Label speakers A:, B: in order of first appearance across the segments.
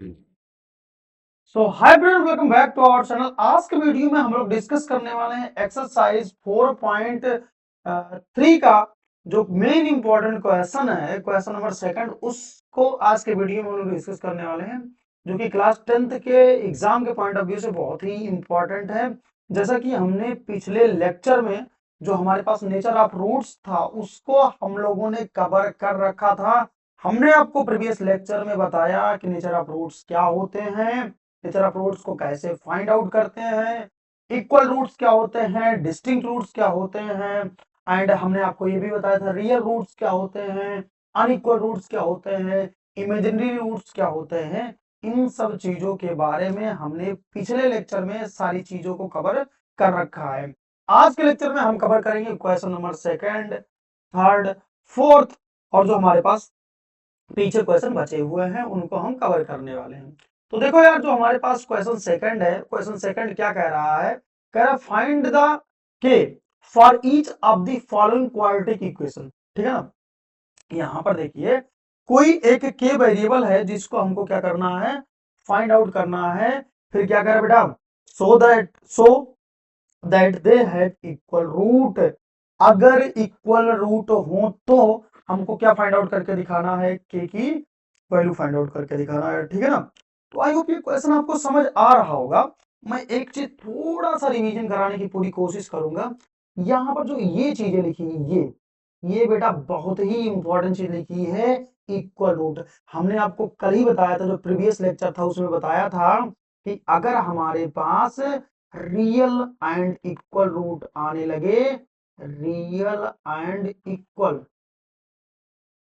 A: So hi friend, welcome back to our channel. आज के video में हम लोग डिस्कस करने वाले हैं एक्सरसाइज 4.3 का जो मेन इंपॉर्टेंट क्वेश्चन है, क्वेश्चन नंबर सेकंड, उसको आज के वीडियो में हम लोग डिस्कस करने वाले हैं, जो कि क्लास 10th के एग्जाम के पॉइंट ऑफ व्यू से बहुत ही इंपॉर्टेंट है। जैसा कि हमने पिछले लेक्चर में जो हमारे पास नेचर ऑफ रूट्स था उसको हम लोगों ने कवर कर रखा था। हमने आपको प्रीवियस लेक्चर में बताया कि नेचर ऑफ रूट्स क्या होते हैं, नेचर ऑफ रूट्स को कैसे फाइंड आउट करते हैं, इक्वल रूट्स क्या होते हैं, डिस्टिंक्ट रूट्स क्या होते हैं, एंड हमने आपको ये भी बताया था रियल रूट्स क्या होते हैं, अनइक्वल रूट्स क्या होते हैं, इमेजिनरी रूट्स क्या होते हैं। इन सब चीजों के बारे में हमने पिछले लेक्चर में सारी चीजों को कवर कर रखा है। आज के लेक्चर में हम कवर करेंगे question number second, third, fourth, और जो हमारे पास पीछे क्वेश्चन बचे हुए हैं उनको हम कवर करने वाले हैं। तो देखो यार, जो हमारे पास क्वेश्चन सेकंड है, क्वेश्चन सेकंड क्या कह रहा है? कह रहा है फाइंड द के for each of the following quadratic equation. ठीक है ना? यहां पर देखिए, कोई एक के वेरिएबल है जिसको हमको क्या करना है, फाइंड आउट करना है। फिर क्या करें बेटा? So that they have equal root. अगर इक्वल रूट हो तो हमको क्या फाइंड आउट करके दिखाना है? के की वैल्यू फाइंड आउट करके दिखाना है। ठीक है ना? तो आई होप ये क्वेश्चन आपको समझ आ रहा होगा। मैं एक चीज थोड़ा सा रिवीजन कराने की पूरी कोशिश करूंगा। यहां पर जो ये चीजें लिखी, ये बेटा बहुत ही इंपॉर्टेंट चीज लिखी है, इक्वल रूट। हमने आपको कल ही बताया था, जो प्रीवियस लेक्चर था उसमें बताया था कि अगर हमारे पास रियल एंड इक्वल रूट आने लगे, रियल एंड इक्वल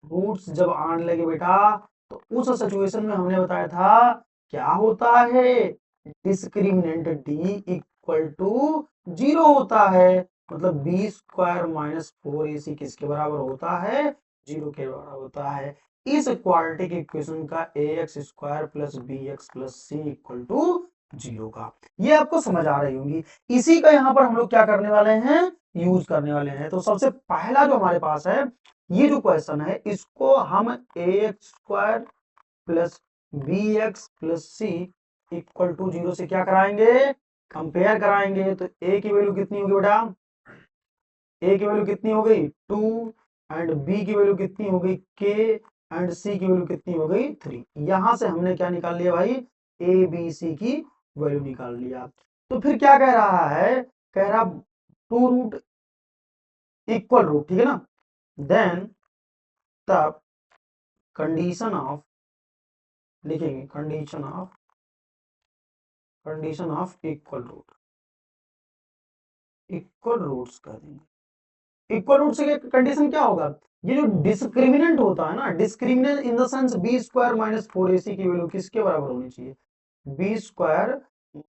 A: रूट्स जब आने लगे बेटा, तो उस सिचुएशन में हमने बताया था क्या होता है, डिस्क्रिमिनेंट डी इक्वल टू 0 होता है। मतलब बी स्क्वायर माइनस 4ac किसके बराबर होता है? 0 के बराबर होता है। इस क्वाड्रेटिक इक्वेशन का ax square plus B x plus C equal to 0 का, ये आपको समझ आ रही होंगी। इसी का यहाँ पर हम लोग क्या करने वाले हैं, यूज करने वाले हैं। तो सबसे पहला जो हमारे पास है, ये जो क्वेश्चन है, इसको हम ax square plus B x plus C equal to 0 से क्या कराएंगे, कंपेयर कराएंगे। तो a की वैल्यू कितनी होगी बेटा? a की वैल्यू कितनी हो गई 2, एंड b की वैल्यू कितनी हो गई k, एंड c की वैल्यू कितनी हो गई 3। यहां से हमने क्या निकाल लिया भाई? a b c की वैल्यू निकाल लिया। तो फिर क्या कह रहा है? कह रहा टू रूट इक्वल रूट। ठीक है ना? देन तब कंडीशन ऑफ, लिखेंगे condition of equal root, equal roots कर देंगे। इक्वल रूट से कंडीशन क्या होगा? ये जो डिस्क्रिमिनेंट होता है ना, discriminant in the sense B square minus 4ac की वैल्यू किसके बराबर होनी चाहिए? बी स्क्वायर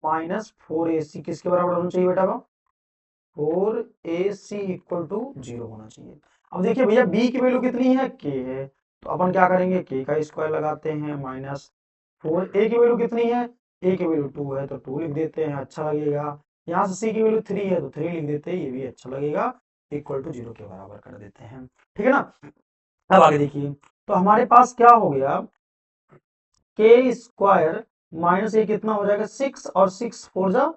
A: माइनस 4ac किसके बराबर होना चाहिए बेटा? 4ac इक्वल टू 0 होना चाहिए। अब देखिए भैया, b की वैल्यू कितनी है? k है। तो अपन क्या करेंगे, k का स्क्वायर लगाते हैं माइनस 4। a की वैल्यू कितनी है? a की वैल्यू 2 है तो 2 लिख देते हैं, अच्छा लगेगा। यहाँ से c की वैल्यू 3 है तो 3 लिख देते हैं, ये भी अच्छा लगेगा। इक्वल टू 0 के बराबर कर देते हैं। ठीक है ना? अब आगे देखिए, तो हमारे पास क्या हो गया, के स्क्वायर माइनस ये कितना हो जाएगा 6, और 6 फोर जा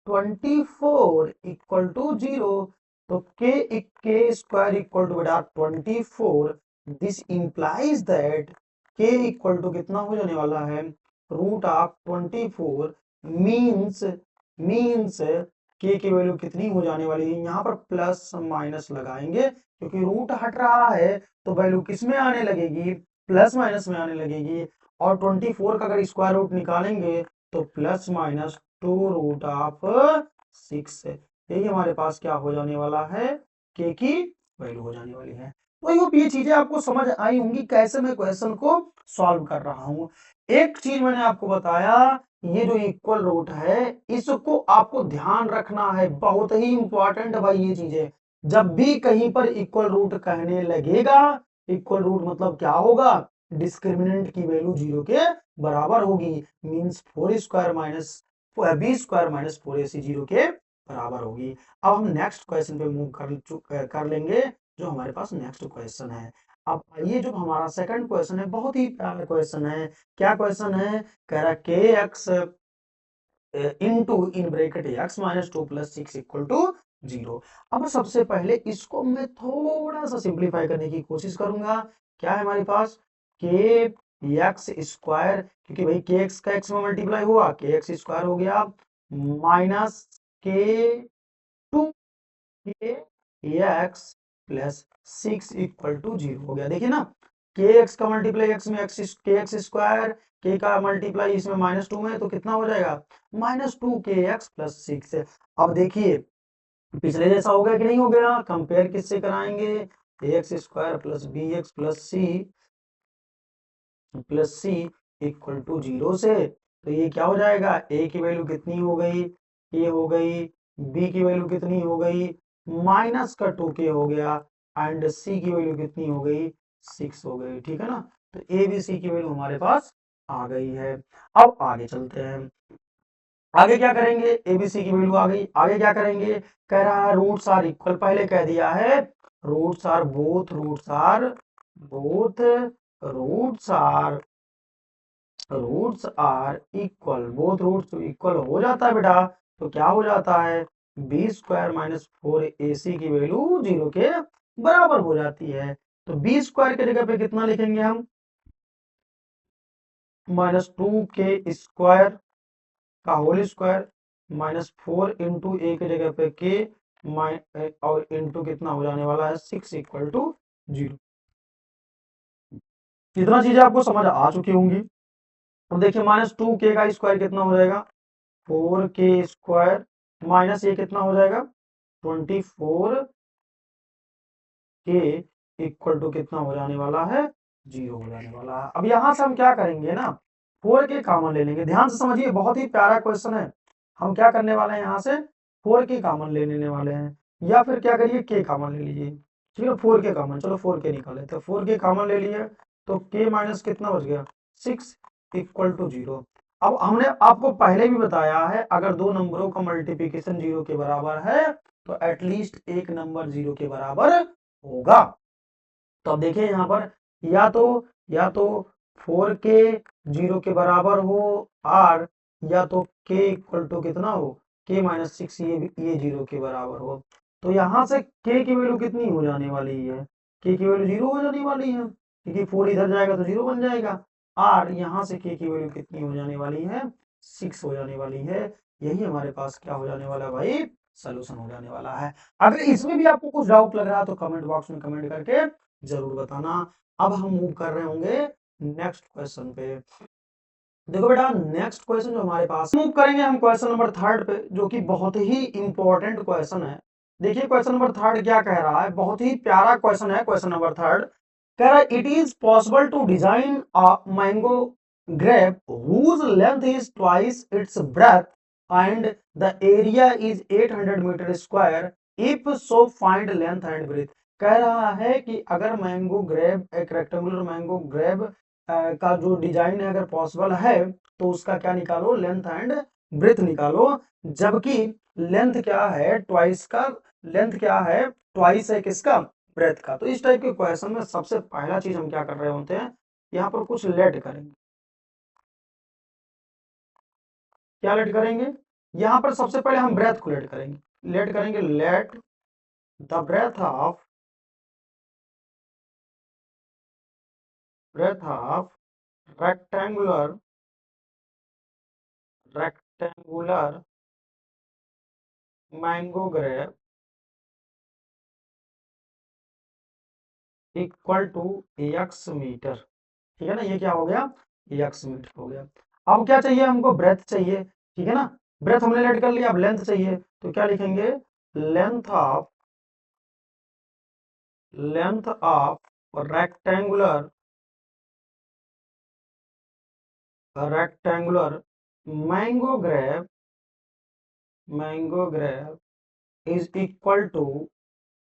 A: 24 इक्वल टू 0। तो के स्क्वायर इक्वल टू बेटा 24। दिस इंप्लाइज दैट के इक्वल टू कितना हो जाने वाला है, रूट ऑफ 24। मीन्स मीन्स के की वैल्यू कितनी हो जाने वाली है? यहाँ पर प्लस माइनस लगाएंगे क्योंकि रूट हट रहा है, तो वैल्यू किस में आने लगेगी, प्लस माइनस में आने लगेगी। और 24 का अगर स्क्वायर रूट निकालेंगे तो प्लस माइनस 2 रूट ऑफ 6, यही हमारे पास क्या हो जाने वाला है, के की वैल्यू हो जाने वाली है। तो आई होप ये चीजें आपको समझ आई होंगी कैसे मैं क्वेश्चन को सॉल्व कर रहा हूं। एक चीज मैंने आपको बताया, ये जो इक्वल रूट है इसको आपको ध्यान रखना है, बहुत ही इंपॉर्टेंट है भाई ये चीजें। जब भी कहीं पर इक्वल रूट कहने लगेगा, इक्वल रूट मतलब क्या होगा, डिस्क्रिमिनेंट की वैल्यू 0 के बराबर होगी। Means 4 square minus B square minus 4ac 0 के बराबर होगी। अब हम नेक्स्ट क्वेश्चन पे मूव कर लेंगे। जो हमारे पास नेक्स्ट क्वेश्चन है, अब आइए जो हमारा सेकंड क्वेश्चन है, बहुत ही प्यारा क्वेश्चन है। क्या क्वेश्चन है? कह रहा के X into in bracket X minus 2 + 6 equal to 0। अब सबसे पहले इसको मैं थोड़ा सा सिंप्लीफाई करने की कोशिश करूंगा। क्या है हमारे पास? के एक्स स्क्वायर, क्योंकि भाई के एक्स का एक्स में मल्टीप्लाई हुआ, के एक्स स्क्वायर हो गया, माइनस के टू के एक्स प्लस 6 इक्वल टू 0 हो गया। देखिए ना, के एक्स का मल्टीप्लाई एक्स में एक्स के एक्स स्क्वायर, के का मल्टीप्लाई इसमें -2 में, तो कितना हो जाएगा? -2 के एक्स प्लस 6। अब देखिए पिछले जैसा हो गया कि नहीं हो गया? कंपेयर किससे कराएंगे? A x square plus B x plus C equal to 0 से। तो ये क्या हो जाएगा? ए की वैल्यू कितनी हो गई? ए हो गई। बी की वैल्यू कितनी हो गई? -2k हो गया। एंड सी की वैल्यू कितनी हो गई? 6 हो गई। ठीक है ना? तो ए बी सी की वैल्यू हमारे पास आ गई है। अब आगे चलते हैं। आगे क्या करेंगे? एबीसी की वैल्यू आ गई, आगे क्या करेंगे? कह रहा है रूट्स आर इक्वल, पहले कह दिया है roots are both both roots are equal, both roots equal हो जाता है बेटा, तो क्या हो जाता है? बी स्क्वायर माइनस 4ac की वैल्यू 0 के बराबर हो जाती है। तो बी स्क्वायर के जगह पे कितना लिखेंगे हम? -2k स्क्वायर का होल स्क्वायर, -4 इंटू ए की जगह पे के, और इंटू कितना हो जाने वाला है? 6 इक्वल टू 0। कितना चीजें आपको समझ आ चुकी होंगी। अब देखिए -2k का स्क्वायर कितना हो जाएगा? 4k स्क्वायर, माइनस ये कितना हो जाएगा? 24k इक्वल टू कितना हो जाने वाला है? 0 हो जाने वाला है। अब यहां से हम क्या करेंगे ना, 4k कॉमन ले लेंगे। ध्यान से समझिए, बहुत ही प्यारा क्वेश्चन है। हम क्या करने वाले हैं? यहाँ से 4k कॉमन ले लेने वाले हैं, या फिर क्या करिए, k कॉमन ले लीजिए। ठीक है, 4k कॉमन, चलो 4k निकाल लेते हैं। 4k कॉमन ले लिए, तो k माइनस कितना बच गया? 6 इक्वल टू 0। अब हमने आपको पहले भी बताया है, अगर दो नंबरों का मल्टीप्लीकेशन 0 के बराबर है, तो एटलीस्ट एक नंबर 0 के बराबर होगा। तो अब देखिए यहाँ पर, या तो 4k 0 के बराबर हो, और या तो k इक्वल टू कितना हो? k माइनस 6, ये 0 के बराबर हो। तो यहाँ से k की वैल्यू कितनी हो जाने वाली है? k की वैल्यू 0 हो जाने वाली है, क्योंकि 4 इधर जाएगा तो 0 बन जाएगा। और यहाँ से k की वैल्यू कितनी हो जाने वाली है? 6 हो जाने वाली है। यही हमारे पास क्या हो जाने वाला है भाई? सोल्यूशन हो जाने वाला है। अगर इसमें भी आपको कुछ डाउट लग रहा है तो कमेंट बॉक्स में कमेंट करके जरूर बताना। अब हम मूव कर रहे होंगे नेक्स्ट क्वेश्चन पे। देखो बेटा, नेक्स्ट क्वेश्चन जो हमारे पास, मूव करेंगे हम क्वेश्चन नंबर 3 पे, जो कि बहुत ही इंपॉर्टेंट क्वेश्चन है। देखिए क्वेश्चन नंबर 3 क्या कह रहा है, बहुत ही प्यारा क्वेश्चन है। क्वेश्चन नंबर 3 कह रहा है, it is possible to design a mango grape whose length is twice its breadth and the area is 800 metre square, if so find length and breadth. कह रहा है कि अगर मैंगो ग्रेप, एक रेक्टेंगुलर मैंगो ग्रेप का जो design है अगर पॉसिबल है, तो उसका क्या निकालो? लेंथ एंड ब्रेथ निकालो। जबकि लेंथ क्या है? ट्वाइस का, लेंथ क्या है? ट्वाइस है किसका? ब्रेथ का। तो इस टाइप के क्वेश्चन में सबसे पहला चीज हम क्या कर रहे होते हैं, यहाँ पर कुछ लेट करेंगे। क्या लेट करेंगे? यहाँ पर सबसे पहले हम ब्रेथ को लेट करेंगे। Let the breadth of rectangular rectangular mango grape equal to X metre. ठीक है ना, ये क्या हो गया? एक्स मीटर हो गया। अब क्या चाहिए हमको? ब्रेथ चाहिए। ठीक है ना, ब्रेथ हमने लेट कर लिया, अब लेंथ चाहिए। तो क्या लिखेंगे? Length of length of rectangular rectangular mango grape is equal to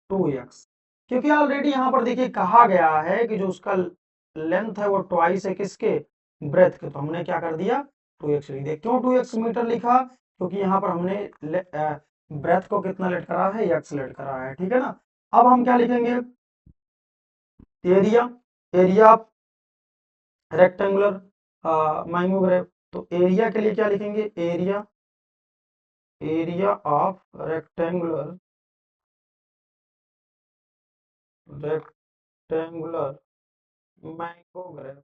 A: 2x। क्योंकि ऑलरेडी यहाँ पर देखिए कहा गया है कि जो उसका लेंथ है वो ट्वाइस है किसके? ब्रेथ के। तो हमने क्या कर दिया? 2x लिख दिया। क्यों 2x मीटर लिखा? क्योंकि यहाँ पर हमने ब्रेथ को कितना लेट करा है? x लेट करा है। ठीक है ना, अब हम क्या लिखेंगे? Area, area of rectangular mango grove, तो एरिया के लिए क्या लिखेंगे, area, area of rectangular, rectangular mango grove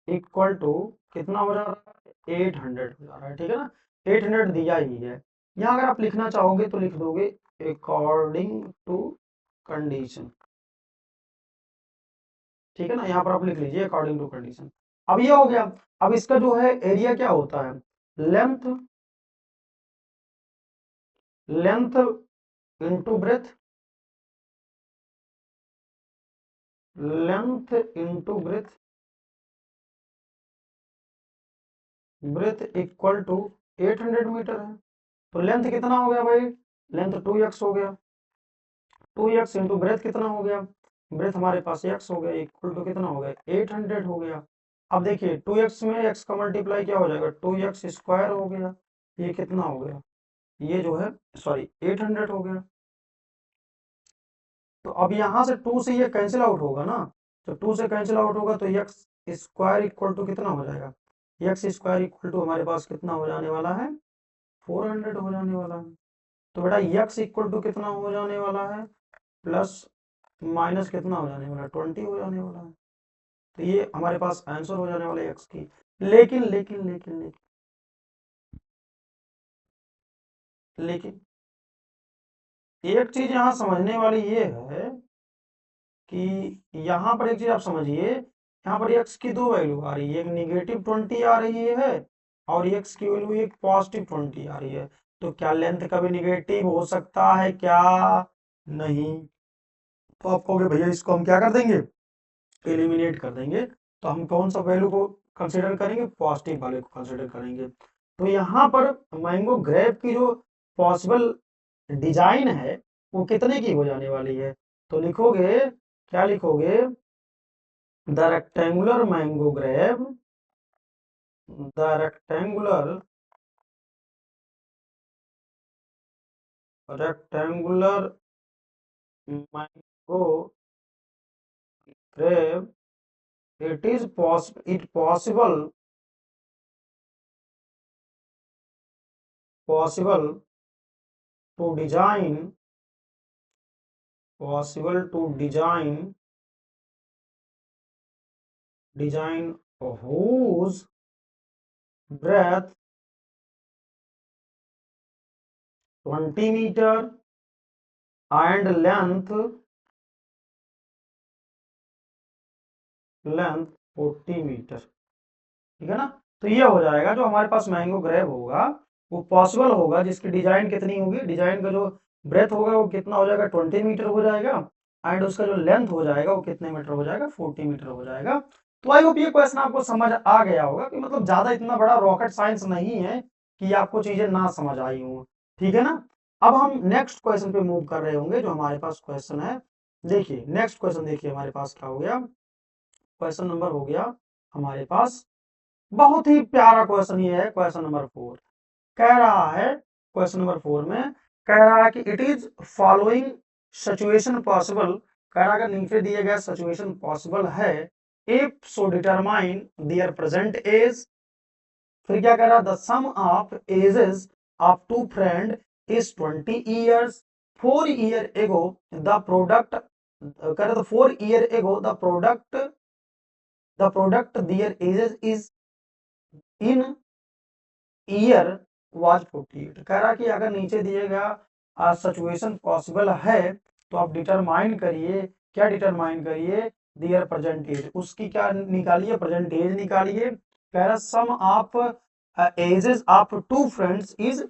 A: equal to कितना हो जा रहा है, 800 हो जा रहा है, ठीक है ना, 800 दिया ही है। यहाँ अगर आप लिखना चाहोगे तो लिख दोगे अकॉर्डिंग टू कंडीशन, ठीक है ना, यहाँ पर आप लिख लीजिए अकॉर्डिंग टू कंडीशन। अब ये हो गया। अब इसका जो है एरिया क्या होता है, length, length into breadth, length into breadth, breadth equal to 800 metre है। तो लेंथ कितना हो गया भाई, लेंथ 2x हो गया, 2x इंटू ब्रेथ कितना हो गया, ब्रेथ हमारे पास x हो गया, इक्वल टू कितना हो गया, 800 हो गया। अब देखिए 2x में x का मल्टीप्लाई क्या हो जाएगा, 2x स्क्वायर हो गया, ये कितना हो गया, ये जो है सॉरी 800 हो गया। तो अब यहाँ से 2 से ये कैंसिल आउट होगा ना, तो 2 से कैंसिल आउट होगा तो x स्क्वायर इक्वल टू कितना हो जाएगा, x स्क्वायर इक्वल टू हमारे पास कितना हो जाने वाला है, 400 हो जाने वाला है। तो बेटा x इक्वल टू कितना हो जाने वाला है, प्लस माइनस कितना हो जाने वाला है, 20 हो जाने वाला है। तो ये हमारे पास आंसर हो जाने वाला है x की। लेकिन लेकिन लेकिन लेकिन लेकिन एक चीज यहाँ समझने वाली ये है कि यहाँ पर एक चीज आप समझिए, यहाँ पर x की दो वैल्यू आ रही है, एक -20 आ रही है और x की वैल्यू एक +20 आ रही है। तो क्या लेंथ कभी निगेटिव हो सकता है क्या, नहीं। तो आप कहोगे भैया इसको हम क्या कर देंगे, एलिमिनेट कर देंगे। तो हम कौन सा वैल्यू को कंसिडर करेंगे, पॉजिटिव वाले को कंसिडर करेंगे। तो यहाँ पर मैंगो ग्रेप की जो पॉसिबल डिजाइन है वो कितने की हो जाने वाली है, तो लिखोगे, क्या लिखोगे, the rectangular mango grape, the rectangular, rectangular mango grape, it is it possible, possible to design, possible to design whose breadth 20 meter and length 40 metre, ठीक है ना। तो ये हो जाएगा जो हमारे पास मैंगो ग्रेव होगा वो पॉसिबल होगा जिसकी डिजाइन कितनी होगी, डिजाइन का जो ब्रेथ होगा वो कितना हो जाएगा, 20 मीटर हो जाएगा एंड उसका जो लेंथ हो जाएगा वो कितने मीटर हो जाएगा, 40 मीटर हो जाएगा। तो आई होप ये क्वेश्चन आपको समझ आ गया होगा कि मतलब ज्यादा इतना बड़ा रॉकेट साइंस नहीं है कि आपको चीजें ना समझ आई हो, ठीक है ना। अब हम नेक्स्ट क्वेश्चन पे मूव कर रहे होंगे जो हमारे पास क्वेश्चन है। देखिए नेक्स्ट क्वेश्चन, देखिए हमारे पास क्या हो गया, क्वेश्चन नंबर हो गया हमारे पास, बहुत ही प्यारा क्वेश्चन ये है, क्वेश्चन नंबर 4। कह रहा है क्वेश्चन नंबर 4 में, कह रहा है कि it is following situation possible, कह रहा है अगर नीचे दिए गए सिचुएशन पॉसिबल है, if so determine their present age, फिर क्या कह रहा है, the sum of ages of two friend is 20 years, 4 year ago the product, कह रहा था 4 year ago the product their ages is in year was 48। कह रहा कि अगर नीचे दिए गया सिचुएशन पॉसिबल है तो आप डिटरमाइन करिए, क्या डिटरमाइन करिए, दियर प्रेजेंट एज, उसकी क्या निकालिए, प्रेजेंट एज निकालिए। कह रहा sum of ages of two friends is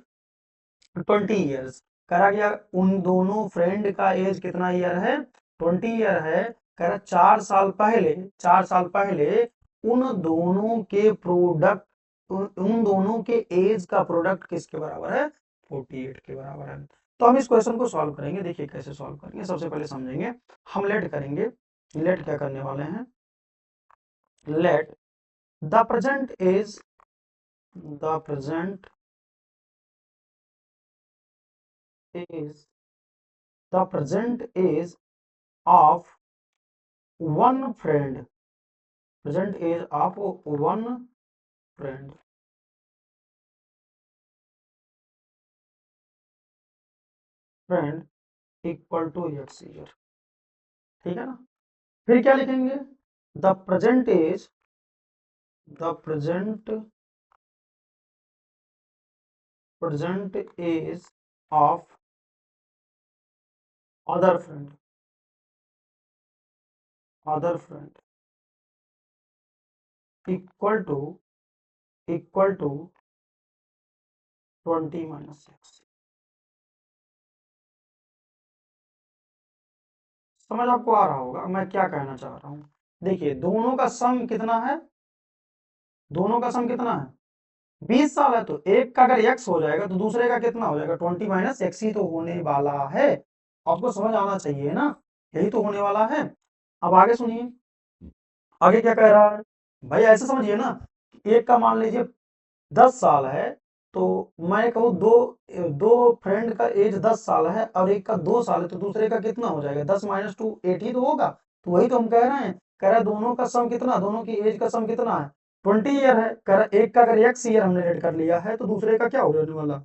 A: 20 years, कह रहा कि उन दोनों फ्रेंड का एज कितना ईयर है, 20 ईयर है। कह रहा 4 साल पहले उन दोनों के प्रोडक्ट, उन दोनों के एज का प्रोडक्ट किसके बराबर है, 48 के बराबर है। तो हम इस क्वेश्चन को सॉल्व करेंगे, देखिए कैसे सॉल्व करेंगे, सबसे पहले समझेंगे हम लेट करेंगे। लेट क्या करने वाले हैं, let the present age, the present age the present age of one friend, present age of one friend, friend equal to x year, ठीक है ना। फिर क्या लिखेंगे, the present age, the present age of other friend, other friend equal to 20 minus x. समझ आपको आ रहा होगा मैं क्या कहना चाह रहा हूं। देखिए दोनों का सम कितना है, दोनों का सम कितना है 20 साल है, तो एक का अगर x हो जाएगा तो दूसरे का कितना हो जाएगा 20 माइनस एक्स ही तो होने वाला है। आपको समझ आना चाहिए ना, यही तो होने वाला है। अब आगे सुनिए, आगे क्या कह रहा है भाई, ऐसे समझिए ना, एक का मान लीजिए 10 साल है, तो मैं कहूँ दो दो फ्रेंड का एज 10 साल है और एक का 2 साल है, तो दूसरे का कितना हो जाएगा 10 माइनस 2 8 ही तो होगा। तो वही तो हम कह रहे हैं, कह रहा है दोनों का सम कितना, दोनों की एज का सम कितना है 20 ईयर है। कह रहा एक का अगर एक्स ईयर हमने रेड कर लिया है तो दूसरे का क्या हो जाने वाला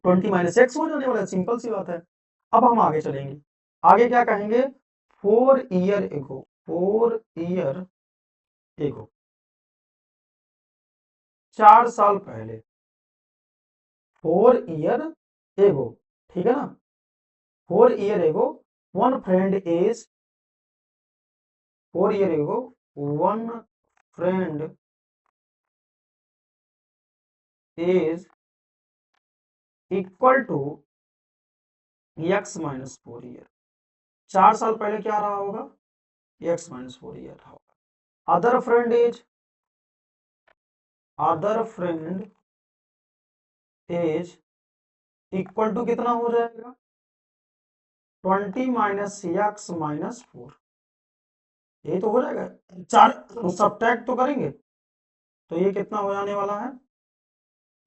A: 20 माइनस एक्स हो जाने वाला है, सिंपल सी बात है। अब हम आगे चलेंगे, आगे क्या कहेंगे 4 ईयर एगो, 4 ईयर एगो, 4 साल पहले, 4 ईयर एगो, ठीक है ना, 4 year ago one friend is, 4 year ago one friend is equal to x minus 4 year. 4 साल पहले क्या रहा होगा एक्स माइनस 4 ईयर रहा होगा। Other friend is, other friend is equal to कितना हो जाएगा 20 माइनस एक्स माइनस 4, ये तो हो जाएगा। चार सब्ट्रैक्ट तो करेंगे, तो ये कितना हो जाने वाला है,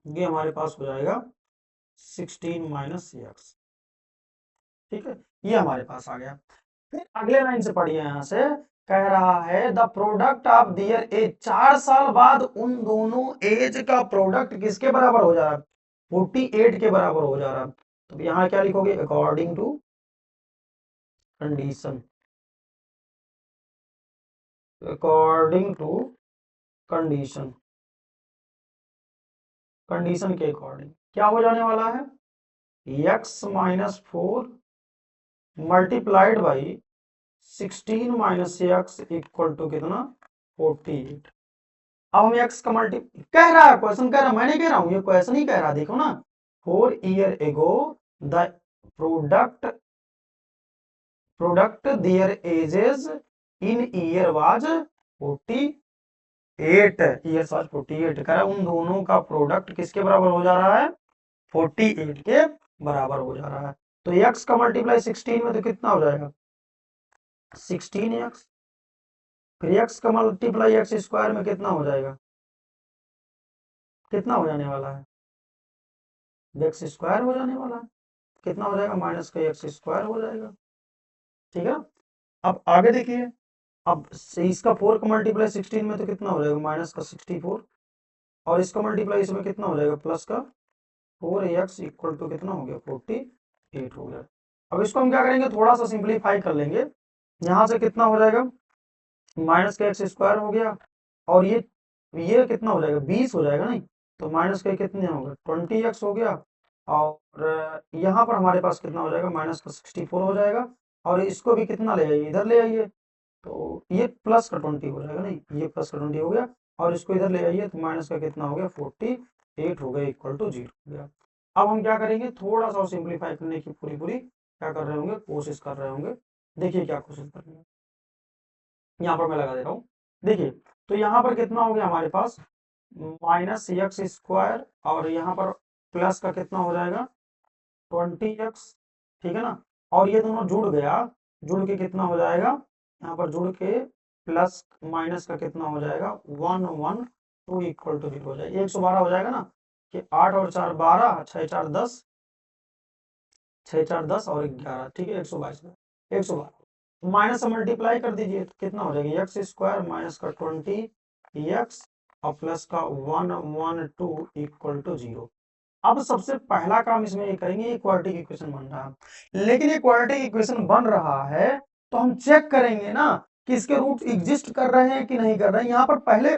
A: ये हमारे पास हो जाएगा 16 माइनस एक्स, ठीक है, ये हमारे पास आ गया। फिर अगले लाइन से पढ़िए, यहां से कह रहा है the product of their age, 4 साल बाद उन दोनों एज का प्रोडक्ट किसके बराबर हो जा रहा है 48 के बराबर हो जा रहा है। तो यहां क्या लिखोगे according to condition, according to condition, condition के अकॉर्डिंग क्या हो जाने वाला है x minus 4 multiplied by 16 minus x equal to कितना 48। अब हम एक्स का मल्टी कह रहा है, क्वेश्चन कह रहा है, मैं नहीं कह रहा हूं, ये क्वेश्चन ही कह रहा है, देखो ना 4 year ago the product, product their edges in year was 48 years was 48, कह रहा है उन दोनों का प्रोडक्ट किसके बराबर हो जा रहा है 48 के बराबर हो जा रहा है। तो एक्स का मल्टीप्लाई 16 में तो कितना हो जाएगा 16x, फिर एक्स का मल्टीप्लाई एक्स स्क्वायर में कितना हो जाएगा, कितना हो जाने वाला है एक्स स्क्वायर हो जाने वाला है, कितना हो जाएगा माइनस का एक्स स्क्वायर हो जाएगा, ठीक है। अब आगे देखिए, अब इसका 4 का मल्टीप्लाई 16 में तो कितना हो जाएगा माइनस का 64, और इसका मल्टीप्लाई इसमें कितना हो जाएगा प्लस का 4x इक्वल टू कितना हो गया 48 हो गया। अब इसको हम क्या करेंगे थोड़ा सा सिंप्लीफाई कर लेंगे, यहां से कितना हो जाएगा माइनस का एक्स स्क्वायर हो गया, और ये कितना हो जाएगा 20 हो जाएगा नहीं, तो माइनस का कितने होगा 20x हो गया, और यहाँ पर हमारे पास कितना हो जाएगा माइनस का 64 हो जाएगा, और इसको भी कितना ले आइए इधर ले आइए, तो ये प्लस का 20 हो जाएगा नहीं, ये प्लस का 20 हो गया, और इसको इधर ले आइए तो माइनस का कितना हो गया 48 हो गया इक्वल टू 0 हो गया। अब हम क्या करेंगे थोड़ा सा सिंप्लीफाई करने की पूरी पूरी क्या कर रहे होंगे कोशिश कर रहे होंगे, देखिए क्या कोशिश कर रहे हैं, यहाँ पर मैं लगा दे रहा हूँ, देखिए तो यहाँ पर कितना हो गया हमारे पास माइनस एक्स स्क्वायर, और यहाँ पर प्लस का कितना हो जाएगा 20x, ठीक है ना, और ये दोनों जुड़ गया, जुड़ के कितना हो जाएगा यहाँ पर जुड़ के प्लस माइनस का कितना हो जाएगा 112 इक्वल टू 0 हो जाएगा, 112 हो जाएगा ना, कि 8 और 4 12, 6 4 10, 6 4 10 और 11, ठीक है 122 112 माइनस से मल्टीप्लाई कर दीजिए तो कितना हो जाएगा एक्स स्क्वायर माइनस का 20 एक्स और प्लस का 112 इक्वल टू 0। अब सबसे पहला काम इसमें ये करेंगे, ये क्वाड्रेटिक इक्वेशन बन रहा है, लेकिन ये क्वाड्रेटिक इक्वेशन बन रहा है तो हम चेक करेंगे ना कि इसके रूट एग्जिस्ट कर रहे हैं कि नहीं कर रहे हैं। यहाँ पर पहले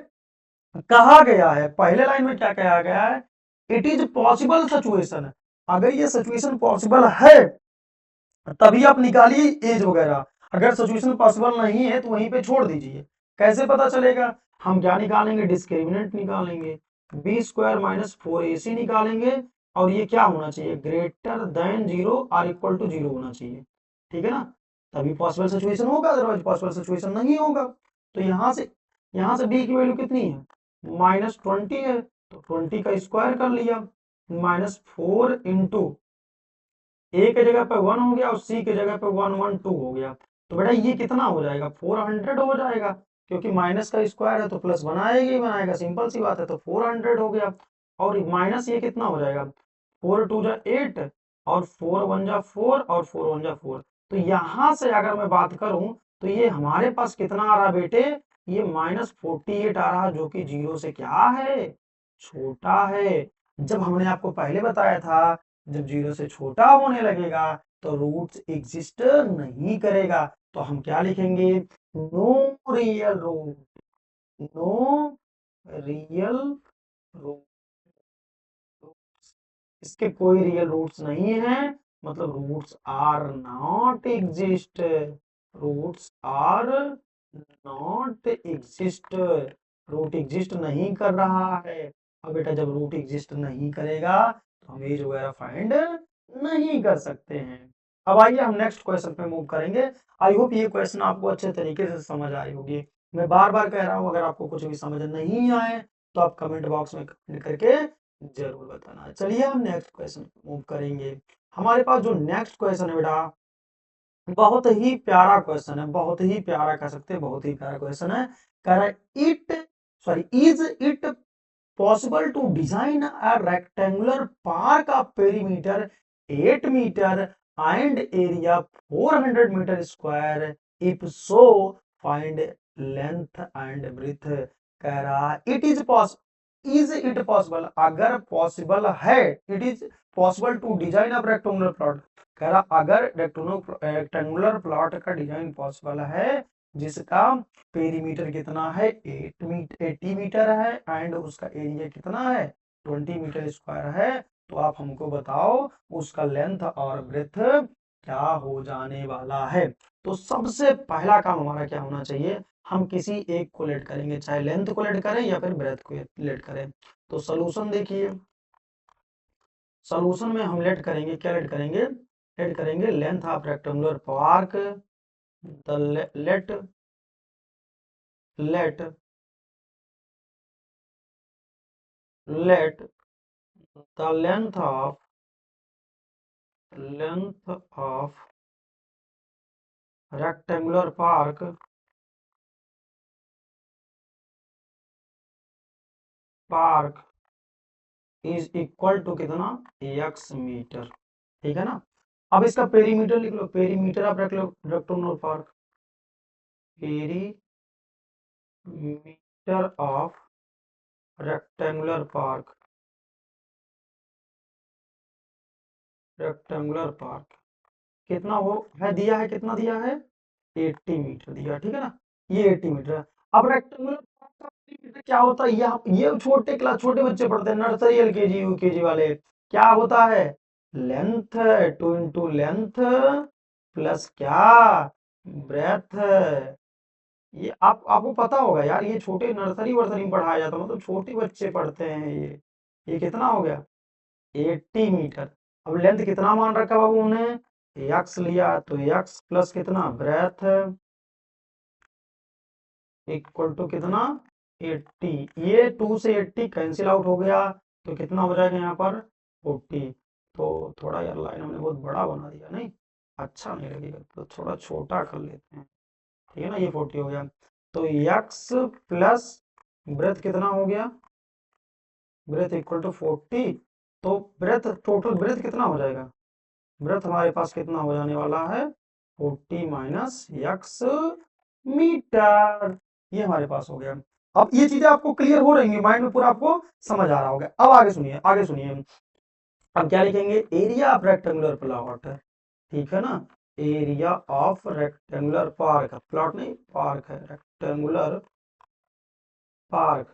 A: कहा गया है, पहले लाइन में क्या कहा गया है, इट इज पॉसिबल सिचुएशन। अगर ये सिचुएशन पॉसिबल है तभी आप निकालिए एज वगैरह, अगर सिचुएशन पॉसिबल नहीं है तो वहीं पे छोड़ दीजिए। कैसे पता चलेगा, हम क्या निकालेंगे, डिस्क्रिमिनेंट निकालेंगे, बी स्क्वायर माइनस 4ac निकालेंगे और ये क्या होना चाहिए, ग्रेटर देन 0 और इक्वल टू 0 होना चाहिए, ठीक है ना, तभी पॉसिबल सिचुएशन होगा, अदरवाइज पॉसिबल सिचुएशन नहीं होगा। तो यहां से बी की वैल्यू कितनी है, -20 है, तो 20 का स्क्वायर कर लिया, -4 इंटू ए के जगह पे 1 हो गया और सी के जगह पे 112 हो गया। तो बेटा ये कितना हो जाएगा, 400 हो जाएगा, क्योंकि माइनस का स्क्वायर है तो प्लस बनाएगा ही बनाएगा, सिंपल सी बात है, तो 400 हो गया। और माइनस ये कितना हो जाएगा, 4 2 जा 8 और 4 1 जा 4 और 4 1 जा 4। तो यहां से अगर मैं बात करूं तो ये हमारे पास कितना आ रहा बेटे, ये -48 आ रहा, जो कि 0 से क्या है, छोटा है। जब हमने आपको पहले बताया था जब 0 से छोटा होने लगेगा तो रूट्स एग्जिस्ट नहीं करेगा, तो हम क्या लिखेंगे, no real root, no real root, इसके कोई रियल रूट्स नहीं है, मतलब roots are not exist, roots are not exist, root exist नहीं कर रहा है। अब बेटा जब रूट एग्जिस्ट नहीं करेगा तो हम एज वगैरह फाइंड नहीं कर सकते हैं। अब आइए हम नेक्स्ट क्वेश्चन पे मूव करेंगे। आई होप ये क्वेश्चन आपको अच्छे तरीके से समझ आई होगी। मैं बार बार कह रहा हूँ, अगर आपको कुछ भी समझ नहीं आए तो आप कमेंट बॉक्स में कमेंट करके जरूर बताना। चलिए हम नेक्स्ट क्वेश्चन मूव करेंगे। हमारे पास जो नेक्स्ट क्वेश्चन है बेटा बहुत ही प्यारा क्वेश्चन है, बहुत ही प्यारा कह सकते हैं, बहुत ही प्यारा क्वेश्चन है। कह रहा है is it possible to design a rectangular park of perimeter 8 meter and area 400 meter square, if so find length and breadth। कह रहा is it possible, अगर possible है, it is possible to design a rectangular plot। कह रहा अगर rectangular plot का design possible है जिसका पेरीमीटर कितना है 80 मीटर है एंड उसका एरिया कितना है 20 मीटर स्क्वायर है, तो आप हमको बताओ उसका लेंथ और ब्रेथ क्या हो जाने वाला है। तो सबसे पहला काम हमारा क्या होना चाहिए, हम किसी एक को लेट करेंगे, चाहे लेंथ को लेट करें या फिर ब्रेथ को लेट करें। तो सोल्यूशन देखिए, सोल्यूशन में हम लेट करेंगे, क्या लेट करेंगे, लेट करेंगे length of rectangular park, the let the length of rectangular park is equal to कितना x मीटर, ठीक है ना। अब इसका पेरीमीटर लिख लो, perimeter of rectangular park, perimeter of rectangular park, rectangular park कितना वो है, दिया है, कितना दिया है 80 मीटर दिया, ठीक है ना, ये 80 मीटर है। अब रेक्टेंगुलर पार्क का पेरीमीटर क्या होता है, ये छोटे क्लास छोटे बच्चे पढ़ते हैं, नर्सरी एलकेजी यूकेजी वाले, क्या होता है, लेंथ 2 इंटू लेंथ प्लस क्या, ब्रेथ। ये आपको पता होगा यार, ये छोटे नर्सरी वर्सरी में पढ़ाया जाता है, मतलब छोटे बच्चे पढ़ते हैं ये कितना हो गया 80 मीटर। अब लेंथ कितना मान रखा बाबू उन्हें, एक्स लिया, तो एक्स प्लस कितना ब्रेथ इक्वल टू कितना 80, ये 2 से 80 कैंसिल आउट हो गया, तो कितना हो जाएगा यहाँ पर 40। तो थोड़ा यार लाइन हमने बहुत बड़ा बना दिया, नहीं अच्छा नहीं लगेगा, तो थोड़ा छोटा कर लेते हैं, ठीक है ना, ये 40 हो गया। तो एक्स प्लस ब्रेथ कितना हो गया, ब्रेथ इक्वल टू 40, तो ब्रेथ टोटल ब्रेथ कितना हो जाएगा, वृत्त हमारे पास कितना हो जाने वाला है 40 माइनस x मीटर। ये हमारे पास हो गया। अब ये चीजें आपको क्लियर हो रही है, माइंड में पूरा आपको समझ आ रहा होगा। अब आगे सुनिए, आगे सुनिए। अब क्या लिखेंगे, एरिया ऑफ रेक्टेंगुलर प्लॉट, ठीक है ना, area of rectangular park, plot नहीं पार्क है, रेक्टेंगुलर पार्क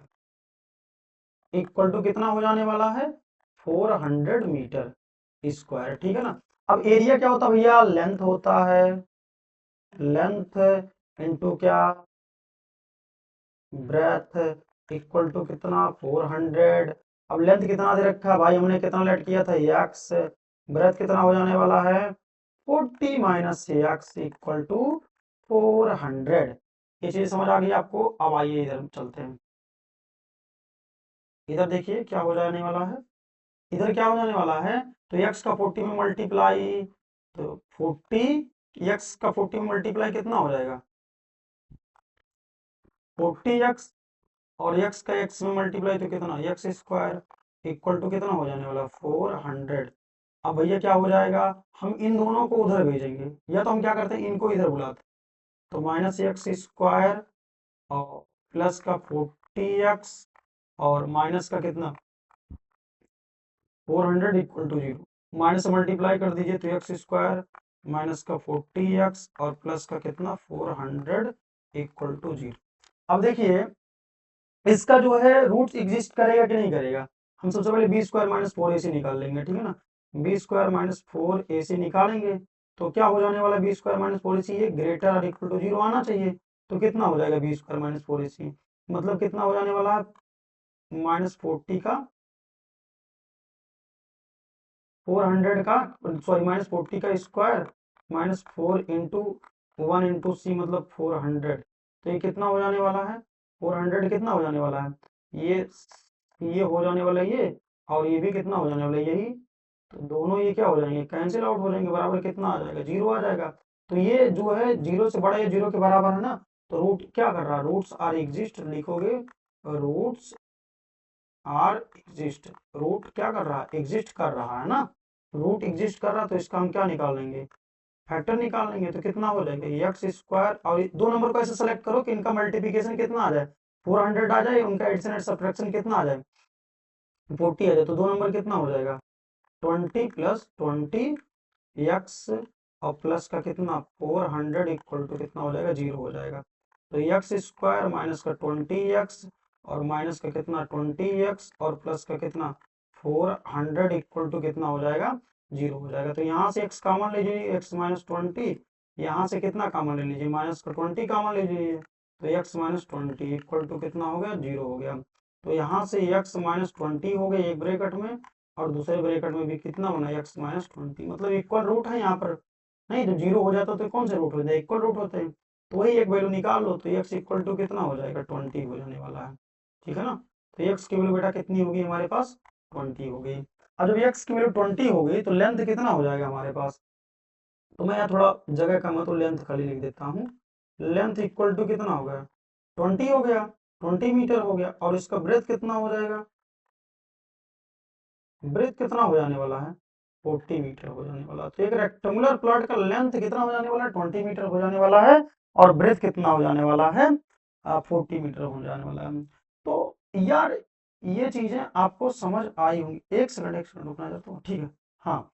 A: इक्वल टू कितना हो जाने वाला है 400 मीटर स्क्वायर, ठीक है ना। अब एरिया क्या होता है भैया, लेंथ होता है, लेंथ इंटू क्या ब्रेथ इक्वल टू कितना 400। अब लेंथ कितना दे रखा है भाई, हमने कितना लेट किया था x, ब्रेथ कितना हो जाने वाला है 40 माइनस x इक्वल टू 400। ये चीज समझ आ गई आपको। अब आइए इधर चलते हैं, इधर देखिए क्या हो जाने वाला है, इधर क्या हो जाने वाला है, तो x का 40 में मल्टीप्लाई, तो 40 x का 40 में मल्टीप्लाई कितना हो जाएगा 40x, और x का x में मल्टीप्लाई तो कितना एक्स स्क्वायर इक्वल टू कितना हो जाने वाला 400। अब भैया क्या हो जाएगा, हम इन दोनों को उधर भेजेंगे, या तो हम क्या करते हैं इनको इधर बुलाते, तो माइनस एक्स स्क्वायर और प्लस का 40x और माइनस का कितना 400 इक्वल टू 0, माइनस से मल्टीप्लाई कर दीजिए तो एक्स स्क्वायर माइनस का 40x और प्लस का कितना 400 इक्वल टू 0। अब देखिए इसका जो है रूट एग्जिस्ट करेगा कि नहीं करेगा, हम सबसे पहले बी स्क्वायर माइनस 4ac निकाल लेंगे, ठीक है ना, बी स्क्वायर माइनस 4ac निकालेंगे तो क्या हो जाने वाला बी स्क्वायर माइनस 4ac, ये ग्रेटर और इक्वल टू 0 आना चाहिए, तो कितना हो जाएगा बी स्क्वायर माइनस 4ac, मतलब कितना हो जाने वाला है माइनस 40 का 400 का, सॉरी माइनस 40 का स्क्वायर माइनस 4 इंटू 1 इंटू सी मतलब 400, तो ये कितना हो जाने वाला है 400 कितना हो जाने वाला है, ये हो जाने वाला है ये, और ये भी कितना हो जाने वाला है यही, तो दोनों ये क्या हो जाएंगे कैंसिल आउट हो जाएंगे, बराबर कितना आ जाएगा 0 आ जाएगा। तो ये जो है 0 से बड़ा या 0 के बराबर है ना, तो रूट क्या कर रहा है, रूट्स आर एग्जिस्ट लिखोगे, रूट्स आर एग्जिस्ट, रूट क्या कर रहा है एग्जिस्ट कर रहा है ना, रूट एग्जिस्ट कर रहा है तो इसका हम क्या निकाल लेंगे फैक्टर निकाल लेंगे, तो कितना हो जाएगा एक्स स्क्वायर, और दो नंबर को ऐसे सेलेक्ट करो कि इनका मल्टीप्लिकेशन कितना आ जाए 400 आ जाए, उनका एडिशन एंड सब्ट्रैक्शन कितना आ जाए 40 आ जाए, तो दो नंबर कितना हो जाएगा 20 प्लस 20 एक्स और प्लस का कितना 400 इक्वल टू कितना हो जाएगा 0 हो जाएगा, तो एक्स स्क्वायर माइनस का 20x और माइनस का कितना 20x और प्लस का कितना 400 इक्वल टू कितना हो जाएगा 0 हो जाएगा। तो यहाँ से x कॉमन ले लीजिए, x माइनस 20, यहाँ से कितना कॉमन ले लीजिए माइनस का 20 कॉमन ले लीजिए, तो x माइनस 20 इक्वल टू कितना हो गया 0 हो गया। तो यहाँ से x माइनस 20 हो गया एक ब्रैकेट में, और दूसरे ब्रैकेट में भी कितना बना x माइनस 20, मतलब इक्वल रूट है यहाँ पर, नहीं तो 0 हो जाता तो कौन से रूट होते हैं इक्वल रूट होते हैं, तो वही एक वैल्यू निकाल लो, तो x इक्वल टू कितना हो जाएगा 20 हो जाने वाला है, ठीक है ना। तो x की वैल्यू बेटा कितनी होगी हमारे पास 20 हो गई। अब जब x की वैल्यू 20 हो गई तो लेंथ कितना हो जाएगा हमारे पास, तो मैं यहाँ थोड़ा जगह कम है तो लेंथ खाली लिख देता हूँ, लेंथ इक्वल टू कितना हो गया 20 हो गया, 20 मीटर हो गया, और इसका ब्रेथ कितना हो जाएगा, ब्रेथ कितना हो जाने वाला है 40 मीटर हो जाने वाला। तो एक रेक्टेंगुलर प्लॉट का लेंथ कितना हो जाने वाला है 20 मीटर हो जाने वाला है, और ब्रेथ कितना हो जाने वाला है 40 मीटर हो जाने वाला है। तो यार ये चीजें आपको समझ आई होंगी, एक सेकंड रुकना चाहता हूँ, ठीक है। हाँ,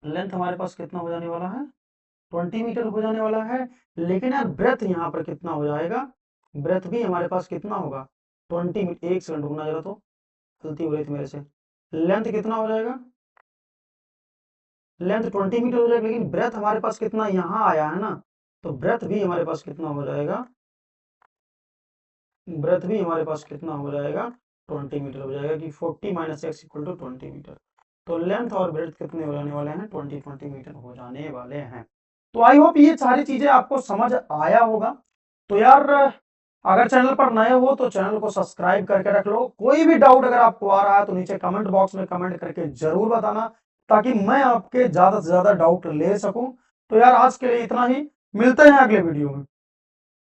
A: लेंथ हमारे पास कितना हो जाने वाला है 20 मीटर हो जाने वाला है, लेकिन यार ब्रेथ यहाँ पर कितना हो जाएगा, ब्रेथ भी हमारे पास कितना होगा 20 मीटर, एक सेकंड रुकना जरा, तो गलती हो रही थी मेरे से, लेंथ कितना हो जाएगा, लेंथ 20 मीटर हो जाएगा, लेकिन ब्रेथ हमारे पास कितना यहाँ आया है ना, तो ब्रेथ भी हमारे पास कितना हो जाएगा, ब्रेथ भी हमारे पास कितना हो जाएगा 20 मीटर हो जाएगा, कि 40 minus x equal to 20 metre. तो लेंथ और ब्रेथ कितने हो जाने वाले हैं 20 मीटर हो जाने वाले हैं। तो आई होप ये सारी चीजें आपको समझ आया होगा। तो यार अगर चैनल पर नए हो तो चैनल को सब्सक्राइब करके रख लो, कोई भी डाउट अगर आपको आ रहा है तो नीचे कमेंट बॉक्स में कमेंट करके जरूर बताना, ताकि मैं आपके ज्यादा से ज्यादा डाउट ले सकूं। तो यार आज के लिए इतना ही, मिलते हैं अगले वीडियो में।